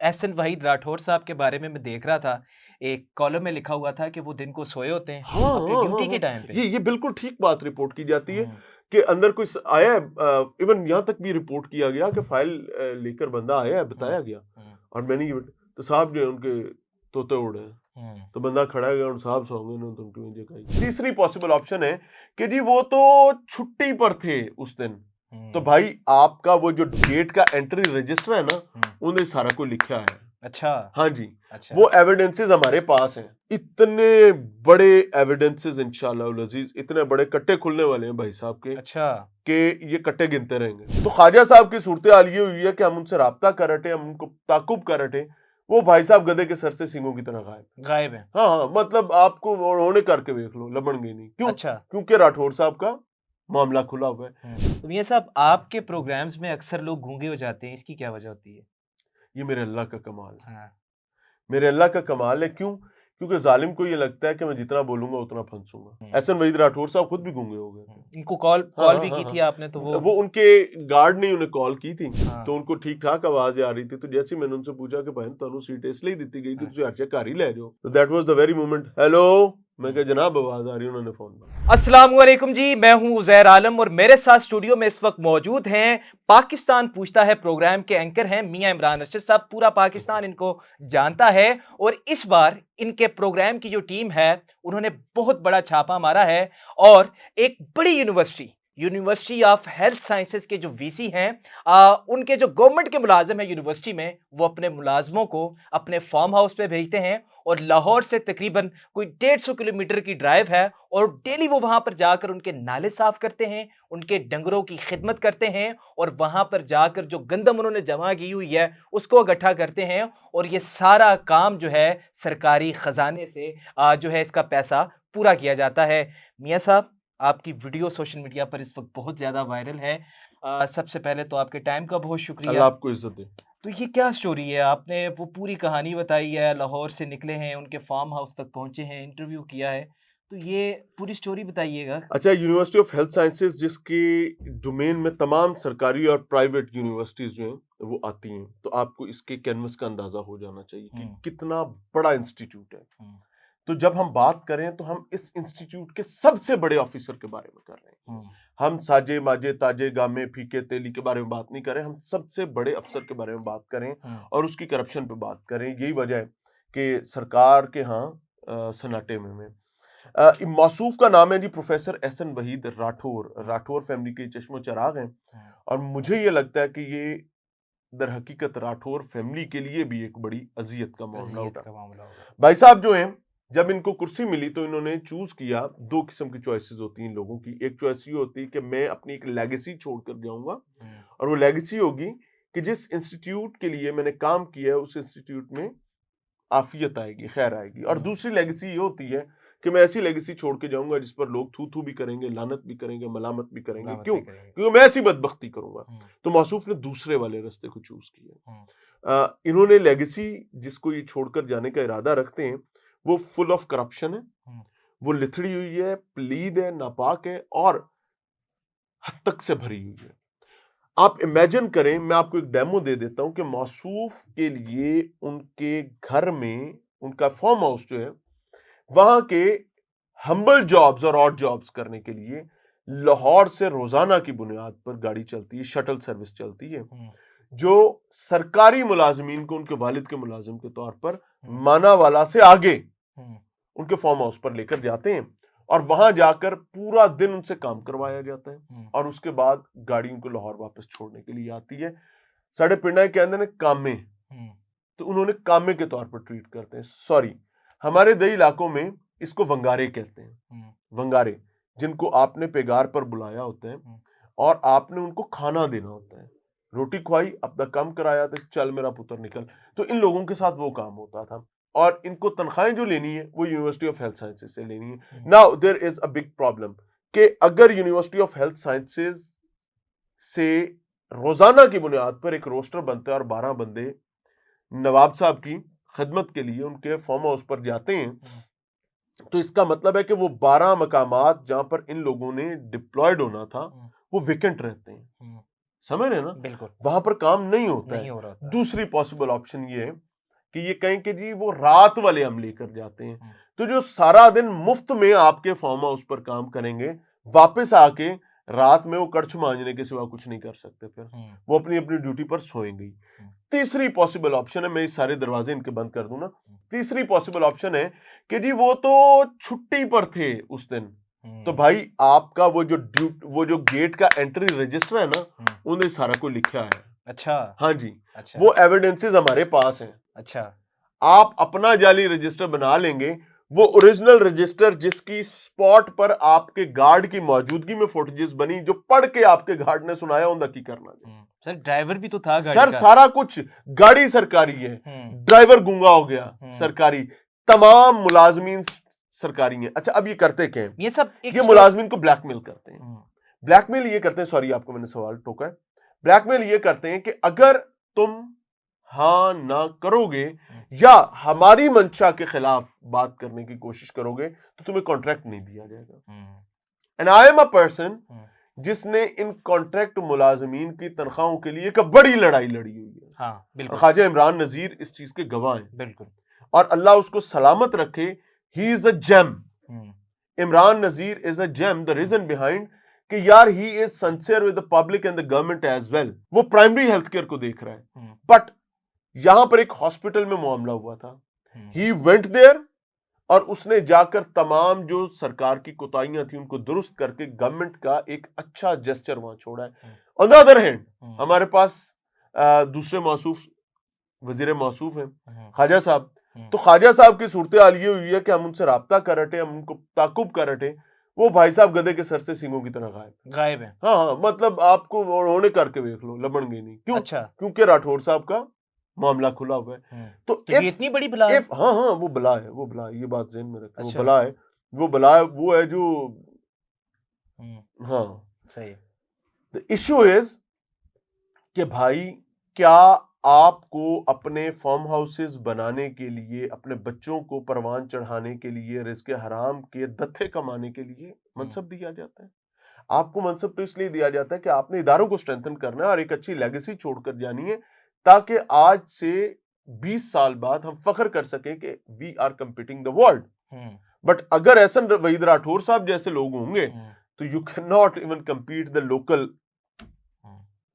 एहसन वहीद राठौर साहब के बारे में मैं देख रहा था, एक कॉलम में लिखा हुआ था कि वो दिन को सोए होते हैं हाँ अपनी हाँ हाँ ड्यूटी के हाँ, टाइम पे। ये बिल्कुल ठीक बात रिपोर्ट की जाती है हुँ, कि अंदर कोई आया है। इवन यहाँ तक भी रिपोर्ट किया गया कि फाइल लेकर बंदा आया है, हुँ, बताया गया। हुँ, और मैंने ये तो साहब जो है उनके तोते उड़े हैं। हुँ, तो बंदा खड़ा है और साहब सो गए उन्होंने तो उनकी वजह कही। तीसरी पॉसिबल ऑप्शन है कि जी वो तो छुट्टी पर थे उस दिन। तो हुँ, भाई आपका वो जो गेट का एंट्री रजिस्टर है ना, हुँ। उन्हें सारा कुछ लिखा है। अच्छा, हाँ जी, अच्छा, वो एविडेंसेस हमारे पास हैं। इतने बड़े एविडेंसेस इंशाल्लाह उल अजीज, इतने बड़े कट्टे खुलने वाले हैं भाई साहब के अच्छा। कि ये कट्टे गिनते रहेंगे। तो ख्वाजा साहब की सूरत हाल ये हुई है कि हम उनसे राब्ता कर रहे थे, हम उनको ताकुब कर रहे थे। वो भाई साहब गधे के सर से सींगों की तरह गायब। गायब हैं। हाँ हाँ, मतलब आपको उन्होंने करके देख लो, लबड़ गई नहीं। क्यों? अच्छा। क्योंकि राठौर साहब का मामला खुला हुआ है। हुँ। तो मियाँ साहब आपके प्रोग्राम्स में अक्सर लोग गूंगे हो जाते हैं, इसकी क्या वजह होती है? ये मेरे अल्लाह का कमाल है। हाँ, मेरे अल्लाह का कमाल है। क्यों? क्योंकि जालिम को ये लगता है कि मैं जितना बोलूंगा उतना फंसूंगा। हुँ, एहसन वहीद राठौर साहब खुद भी गूंगे हो गए हुँ। थे। इनको कॉल हाँ कॉल हाँ भी हाँ की थी आपने तो हाँ, वो वो उनके गार्ड ने उन्हें कॉल की थी। हाँ, तो उनको ठीक ठाक आवाज आ रही थी। तो जैसे ही मैंने उनसे पूछा कि बहन तुहानू सीट इसलिए दी गई कि हाँ, तुझे हर घर ही ले जाओ, तो that was the very moment. Hello, मैं हुँ। कहा जनाब आवाज आ रही है। उन्होंने फोन बंद। अस्सलामुअलैकुम जी, मैं हूं उज़ैर आलम और मेरे साथ स्टूडियो में इस वक्त मौजूद हैं पाकिस्तान पूछता है प्रोग्राम के एंकर हैं मियां इमरान अरशद साहब। पूरा पाकिस्तान इनको जानता है और इस बार इनके प्रोग्राम की जो टीम है उन्होंने बहुत बड़ा छापा मारा है और एक बड़ी यूनिवर्सिटी ऑफ हेल्थ साइंसेज के जो वीसी हैं उनके जो गवर्नमेंट के मुलाजिम हैं यूनिवर्सिटी में, वो अपने मुलाजमों को अपने फार्म हाउस पे भेजते हैं और लाहौर से तकरीबन कोई 150 किलोमीटर की ड्राइव है और डेली वो वहां पर जाकर उनके नाले साफ करते हैं, उनके डंगरों की खिदमत करते हैं और वहां पर जाकर जो गंदम उन्होंने जमा की हुई है उसको इकट्ठा करते हैं और ये सारा काम जो है सरकारी खजाने से जो है इसका पैसा पूरा किया जाता है। मियाँ साहब, आपकी वीडियो सोशल मीडिया पर इस वक्त बहुत ज़्यादा वायरल है। सबसे पहले तो आपके टाइम का बहुत शुक्रिया। अल्लाह आपको इज्जत दे। तो ये क्या स्टोरी है? आपने वो पूरी कहानी बताई है, लाहौर से निकले हैं, उनके फार्म हाउस तक पहुँचे हैं, इंटरव्यू किया है। तो ये पूरी स्टोरी बताइएगा। अच्छा, यूनिवर्सिटी ऑफ हेल्थ साइंसेज जिसके डोमेन में तमाम सरकारी और प्राइवेट यूनिवर्सिटीज जो हैं वो आती हैं, तो आपको इसके कैनवस का अंदाजा हो जाना चाहिए कि हुँ, कितना बड़ा इंस्टीट्यूट है। हुँ, तो जब हम बात करें तो हम इस इंस्टीट्यूट के सबसे बड़े ऑफिसर के बारे में कर रहे हैं। हुँ, हम साजे माजे ताजे गामे फीके तेली के बारे में बात नहीं कर रहे, हम सबसे बड़े अफसर के बारे में बात करें हुँ, और उसकी करप्शन पे बात करें। यही वजह है कि सरकार के यहाँ सन्नाटे में मौसूफ का नाम है जी प्रोफेसर एहसन वहीद राठौर। हुँ, राठौर फैमिली के चश्मो चराग हैं हुँ। और मुझे ये लगता है कि ये दर हकीकत राठौर फैमिली के लिए भी एक बड़ी अजियत का मामला अज़ियत होगा। का मामला होगा। भाई साहब जो हैं, जब इनको कुर्सी मिली तो इन्होंने चूज किया। दो किस्म की चॉइसेस होती हैं लोगों की। एक चॉइस ये होती है कि मैं अपनी एक लेगेसी छोड़ कर जाऊंगा हुँ, और वो लेगेसी होगी कि जिस इंस्टीट्यूट के लिए मैंने काम किया है उस इंस्टीट्यूट में आफियत आएगी, खैर आएगी। और हुँ, दूसरी लेगेसी ये होती है कि मैं ऐसी लेगेसी छोड़ के जाऊंगा जिस पर लोग थू थू भी करेंगे, लानत भी करेंगे, मलामत भी करेंगे। मलामत क्यों? भी करेंगे। क्योंकि मैं ऐसी बदबख्ती करूंगा। हुँ, तो मौसूफ ने दूसरे वाले रास्ते को चूज किया। हुँ, इन्होंने लेगेसी जिसको ये छोड़कर जाने का इरादा रखते हैं वो फुल ऑफ करप्शन है, हुँ, वो लिथड़ी हुई है, प्लीद है, नापाक है और हद तक से भरी हुई है। आप इमेजिन करें, मैं आपको एक डेमो दे देता हूं कि मौसूफ के लिए उनके घर में उनका फार्म हाउस जो है वहां के हम्बल जॉब्स और ऑड जॉब्स करने के लिए लाहौर से रोजाना की बुनियाद पर गाड़ी चलती है, शटल सर्विस चलती है, हुँ, जो सरकारी मुलाजमीन को उनके वालिद के मुलाजिम के तौर पर हुँ, मानावाला से आगे हुँ, उनके फार्म हाउस पर लेकर जाते हैं और वहां जाकर पूरा दिन उनसे काम करवाया जाता है हुँ, और उसके बाद गाड़ी उनको लाहौर वापस छोड़ने के लिए आती है। साढ़े पिंडा के अंदर कामे, हुँ, तो उन्होंने कामे के तौर पर ट्रीट करते हैं। सॉरी, हमारे दई इलाकों में इसको वंगारे कहते हैं। हुँ, वंगारे, जिनको आपने पेगार पर बुलाया होता है हुँ, और आपने उनको खाना देना होता है, रोटी खुआई, अपना काम कराया, तो चल मेरा पुत्र निकल। तो इन लोगों के साथ वो काम होता था और इनको तनख्वाहें जो लेनी है वो यूनिवर्सिटी ऑफ हेल्थ साइंसेज से लेनी है। Hmm, now there is a big problem कि अगर यूनिवर्सिटी ऑफ हेल्थ साइंसेज से रोजाना की बुनियाद पर एक रोस्टर बनता है और 12 बंदे नवाब साहब की खिदमत के लिए उनके फार्म हाउस पर जाते हैं, हुँ, तो इसका मतलब है कि वो 12 मकामात जहां पर इन लोगों ने डिप्लॉयड होना था हुँ, वो वेकेंट रहते हैं। हुँ, समझ रहे हैं ना, बिल्कुल वहां पर काम नहीं होता नहीं है। हो रहा था। दूसरी पॉसिबल ऑप्शन ये है कि ये कहें कि जी वो रात वाले हम लेकर जाते हैं, तो जो सारा दिन मुफ्त में आपके फार्म हाउस पर काम करेंगे, वापस आके रात में वो कड़छ मांजने के सिवा कुछ नहीं कर सकते, फिर वो अपनी अपनी ड्यूटी पर सोएंगे। तीसरी पॉसिबल ऑप्शन है, मैं इस सारे दरवाजे इनके बंद कर दूं ना, तीसरी पॉसिबल ऑप्शन है कि जी वो तो छुट्टी पर थे उस दिन, तो भाई आपका वो जो गेट का एंट्री रजिस्टर है ना, उन्हें सारा कुछ लिखा है। अच्छा हाँ जी, अच्छा वो एविडेंसेस हमारे पास हैं। अच्छा आप अपना जाली रजिस्टर बना लेंगे, वो ओरिजिनल रजिस्टर जिसकी स्पॉट पर आपके गार्ड की मौजूदगी में फुटेजेस बनी, जो पढ़ के आपके गार्ड ने सुनाया, उनका की करना है। सर ड्राइवर भी तो था गाड़ी सर का। सारा कुछ, गाड़ी सरकारी है, ड्राइवर गूंगा हो गया सरकारी, तमाम मुलाजमीन सरकारी है। अच्छा अब ये करते क्या है, ये सब ये मुलाजमीन को ब्लैकमेल करते हैं। ब्लैकमेल ये करते हैं, सॉरी आपको मैंने सवाल टोका है, ब्लैकमेल ये करते हैं कि अगर तुम हाँ ना करोगे या हमारी मंशा के खिलाफ बात करने की कोशिश करोगे तो तुम्हें कॉन्ट्रैक्ट नहीं दिया जाएगा। And I am a person जिसने इन कॉन्ट्रैक्ट मुलाजमीन की तनख्वाहों के लिए एक बड़ी लड़ाई लड़ी हुई है। हाँ, बिल्कुल। और ख्वाजा इमरान नजीर इस चीज के गवाह हैं। बिल्कुल। और अल्लाह उसको सलामत रखे, he is a gem. Imran Nazir is a gem, the reason behind कि यार he is sincere with the public and the government as well. वो प्राइमरी हेल्थ केयर को देख रहा है, बट यहां पर एक हॉस्पिटल में मामला हुआ था, ही वेंट देयर और उसने जाकर तमाम जो सरकार की कोताहियां थी उनको दुरुस्त करके गवर्नमेंट का एक अच्छा जेस्चर वहां छोड़ा है। ऑन द अदर हैंड हमारे पास दूसरे मौसूफ वजीर मौसूफ हैं ख्वाजा साहब, तो ख्वाजा साहब की सूरत हाल ये हुई है कि हम उनसे राब्ता कर रहे, हम उनको ताकुब कर रहे, वो भाई साहब गधे के सर से सींगों की तरह गायब है। हाँ हाँ, मतलब आपको उन्होंने करके देख लो, लबन गई नहीं। क्यों? अच्छा। क्योंकि राठौर साहब का मामला खुला हुआ है। तो ये इतनी बड़ी बला है? हाँ हाँ, वो बला है, वो बला है, ये बात ज़हन में रखें। अच्छा। वो बला है, वो बला है, वो है जो हाँ सही। द इशू इज कि भाई क्या आपको अपने फार्म हाउसेस बनाने के लिए, अपने बच्चों को परवान चढ़ाने के लिए, रिज़्क़ हराम के दत्थे कमाने के लिए मनसब दिया जाता है? आपको मनसब तो इसलिए दिया जाता है कि आपने इदारों को स्ट्रेंथन करना है और एक अच्छी लेगेसी छोड़कर जानी है, ताकि आज से 20 साल बाद हम फख्र कर सकें कि we are competing the world. But अगर एहसन वहीद राठौर साहब जैसे लोग होंगे तो you can not even compete the local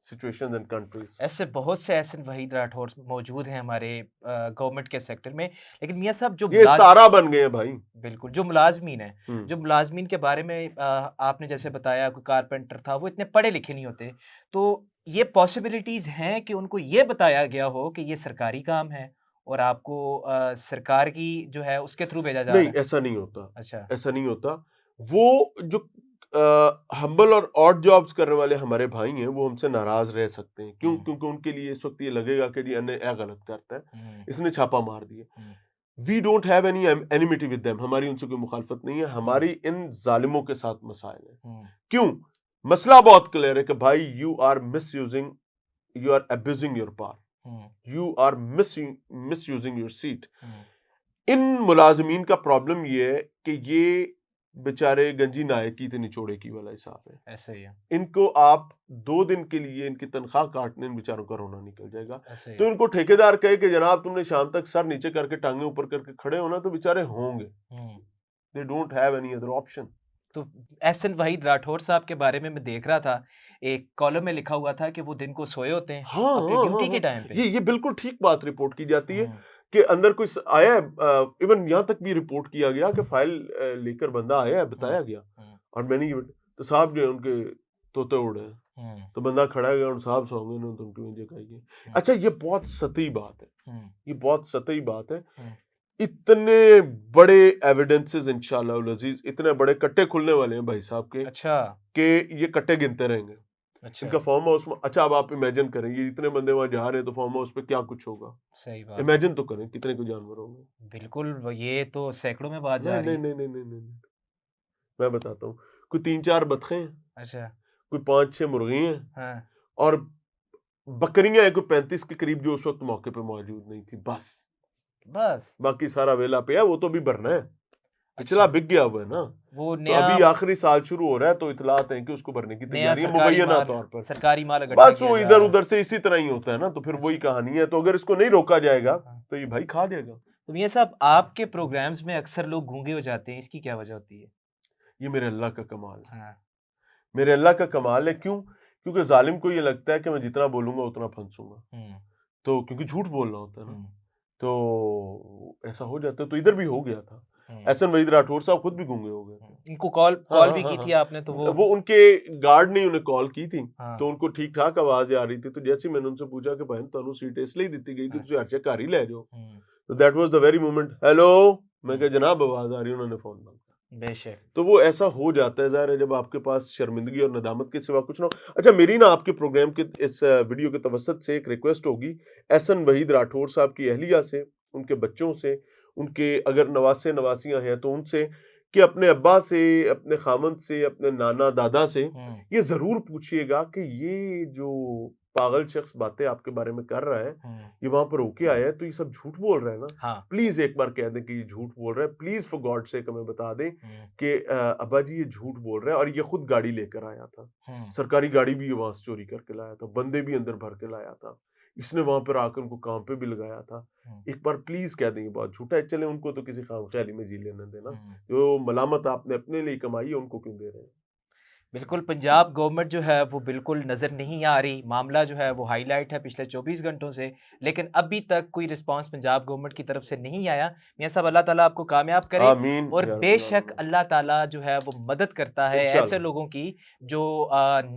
situations and countries. ऐसे बहुत से एहसन वहीद राठौर मौजूद हैं हमारे गवर्नमेंट के सेक्टर में, लेकिन मियां साहब जो ये तारा बन गए हैं भाई। बिल्कुल, जो मुलाजमीन है, जो मुलाजमीन के बारे में आपने जैसे बताया कोई कारपेंटर था, वो इतने पढ़े लिखे नहीं होते, तो ये पॉसिबिलिटीज हैं कि उनको ये बताया गया हो कि ये सरकारी काम है और आपको सरकार की जो है उसके थ्रू भेजा जा रहा है? नहीं, ऐसा नहीं होता। अच्छा। ऐसा नहीं होता। वो जो हम्बल और ऑड जॉब्स करने वाले हमारे भाई हैं, वो हमसे नाराज रह सकते हैं। क्यों? क्योंकि उनके लिए इस वक्त ये लगेगा कि जी अन्य गलत करता है, इसने छापा मार दिया। We don't have any enmity with them, हमारी उनसे कोई मुखालफत नहीं है, हमारी इन जालिमों के साथ मसाइल है। क्यों? मसला बहुत क्लियर है कि भाई you are misusing, you are abusing your power, you are misusing your seat. इन मुलाजमीन का प्रॉब्लम ये है कि ये बेचारे गंजी नायकी थे निचोड़े की वाला हिसाब है। ऐसे ही है। इनको आप 2 दिन के लिए इनकी तनख्वाह काटने इन बेचारों का रोना निकल जाएगा। तो है। इनको ठेकेदार कहे कि जनाब तुमने शाम तक सर नीचे करके टांगे ऊपर करके खड़े होना, तो बेचारे होंगे। They don't have any other option. तो एहसन वहीद राठौर साहब के बारे में मैं देख रहा था, एक कॉलम में लिखा हुआ था कि वो दिन को सोए होते हैं हाँ, अपनी हाँ, ड्यूटी हाँ, के टाइम पे। ये बिल्कुल ठीक बात रिपोर्ट की जाती है कि अंदर कोई आया है, इवन यहाँ तक भी रिपोर्ट किया गया कि फाइल लेकर बंदा आया है, बताया गया, और मैंने ये तो साहब जो है उनके तोते उड़े हैं, तो बंदा खड़ा है और साहब सो गए ना, तो उनकी वजह खाइए। अच्छा, ये बहुत सतही बात है, ये बहुत सतही बात है। इतने बड़े एविडेंसेस इंशाअल्लाह अजीज, इतने बड़े कट्टे खुलने वाले हैं भाई साहब के। अच्छा। कि ये कट्टे गिनते रहेंगे। अच्छा। इनका फार्म हाउस में, अच्छा अब आप इमेजिन करें ये इतने बंदे वहां जा रहे हैं, तो फार्म हाउस पे क्या कुछ होगा। सही बात। इमेजिन तो करें कितने को जानवर होंगे। बिल्कुल, ये तो सैकड़ों में बात जा नहीं रही नहीं है। नहीं नहीं नहीं नहीं, मैं बताता हूँ। कोई 3-4 बतखें हैं, अच्छा। कोई 5-6 मुर्गी हैं, हाँ। और बकरियां हैं कोई 35 के करीब, जो उस वक्त मौके पे मौजूद नहीं थी, बस बस। बाकी सारा वेला पे है, वो तो भी भरना है। पिछला अच्छा, बिक गया हुआ है ना, वो तो नया अभी आखिरी साल शुरू हो रहा है, तो इतलात है कि उसको भरने की नया तैयारी है सरकारी मुबैना माल तौर पर। सरकारी माल इकट्ठा बस किया वो जा इधर रहा है। उधर से इसी तरह ही होता है ना, तो फिर अच्छा, वही कहानी है। तो अगर इसको नहीं रोका जाएगा हाँ। तो ये भाई खा जाएगा। तो मियाँ साहब, आपके प्रोग्राम्स में अक्सर लोग गूंगे हो जाते हैं, इसकी क्या वजह होती है? ये मेरे अल्लाह का कमाल है, हाँ। मेरे अल्लाह का कमाल है। क्यों? क्योंकि जालिम को ये लगता है कि मैं जितना बोलूंगा उतना फंसूंगा, हम्म। तो क्योंकि झूठ बोलना होता है ना, हम्म। तो ऐसा हो जाता है। तो इधर भी हो गया था। हम्म। एहसन वहीद राठौर साहब खुद भी गूंगे हो गए थे। इनको कॉल हाँ कॉल हाँ भी हाँ की थी हाँ। आपने, तो वो वो उनके गार्ड ने उन्हें कॉल की थी, हाँ। तो उनको ठीक ठाक आवाज आ रही थी। तो जैसे ही मैंने उनसे पूछा कि बहन ਤੁਹਾਨੂੰ सीट इसलिए ਦਿੱਤੀ गई कि हाँ। ਤੁਸੀਂ हर जगह घर ही ले जाओ, हम्म। तो that was the very moment. Hello, मैं हम्म। कहा जनाब आवाज आ रही है, उन्होंने फोन बंद कर। बेशक। तो वो ऐसा हो जाता है, ज़ाहिर है जब आपके पास शर्मिंदगी और नदामत के सिवा कुछ ना हो। अच्छा, मेरी ना आपके प्रोग्राम के इस वीडियो के तवसत से एक रिक्वेस्ट होगी एहसन वहीद राठौर साहब की अहलिया से, उनके बच्चों से, उनके अगर नवासे नवासियां हैं तो उनसे, कि अपने अब्बा से, अपने खामंद से, अपने नाना दादा से हम्म। ये ज़रूर पूछिएगा कि ये जो पागल शख्स बातें आपके बारे में कर रहा है, हम्म। ये वहां पर होके आया है, तो ये सब झूठ बोल रहा है ना। हाँ। प्लीज एक बार कह दें कि ये झूठ बोल रहा है, प्लीज फॉर गॉड से हमें बता दें हम्म। कि अब्बा जी ये झूठ बोल रहा है। और ये खुद गाड़ी लेकर आया था, हम्म। सरकारी गाड़ी भी ये वहां से चोरी करके लाया था, बंदे भी अंदर भर के लाया था, इसने वहां पर आकर उनको काम पे भी लगाया था। हम्म। एक बार प्लीज कह दें ये बात झूठा है। चले उनको तो किसी खामख्याली में जी लेने देना, हम्म। जो मलामत आपने अपने लिए कमाई है उनको क्यों दे रहे हैं। बिल्कुल, पंजाब गवर्नमेंट जो है वो बिल्कुल नज़र नहीं आ रही। मामला जो है वो हाईलाइट है पिछले 24 घंटों से, लेकिन अभी तक कोई रिस्पांस पंजाब गवर्नमेंट की तरफ से नहीं आया। मियाँ साहब, अल्लाह ताला आपको कामयाब करे, आमीन और या रब्बल बेशक आलमीन। अल्लाह ताला जो है वो मदद करता है ऐसे इंशाल्लाह लोगों की जो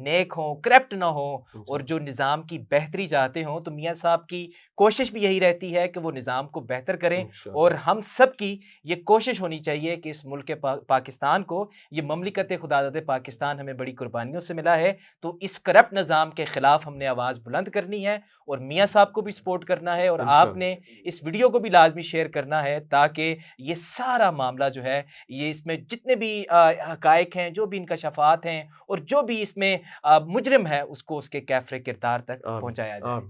नेक हों, करप्ट ना हों, और इंशाल्लाह जो निज़ाम की बेहतरी चाहते हों। तो मियाँ साहब की कोशिश भी यही रहती है कि वो निज़ाम को बेहतर करें, और इंशाल्लाह। हम सब की ये कोशिश होनी चाहिए कि इस मुल्क पाकिस्तान को, ये ममलिकत खुदावंद पाकिस्तान हमें बड़ी कुर्बानियों से मिला है, तो इस करप्ट निज़ाम के खिलाफ हमने आवाज़ बुलंद करनी है, और मियाँ साहब को भी सपोर्ट करना है, और इंशाल्लाह। आपने इस वीडियो को भी लाजमी शेयर करना है, ताकि ये सारा मामला जो है, ये इसमें जितने भी हकायक हैं, जो भी इनकशाफात हैं, और जो भी इसमें मुजरिम है, उसको उसके कैफ़रे किरदार तक आमीन पहुँचाया जाए। आमीन।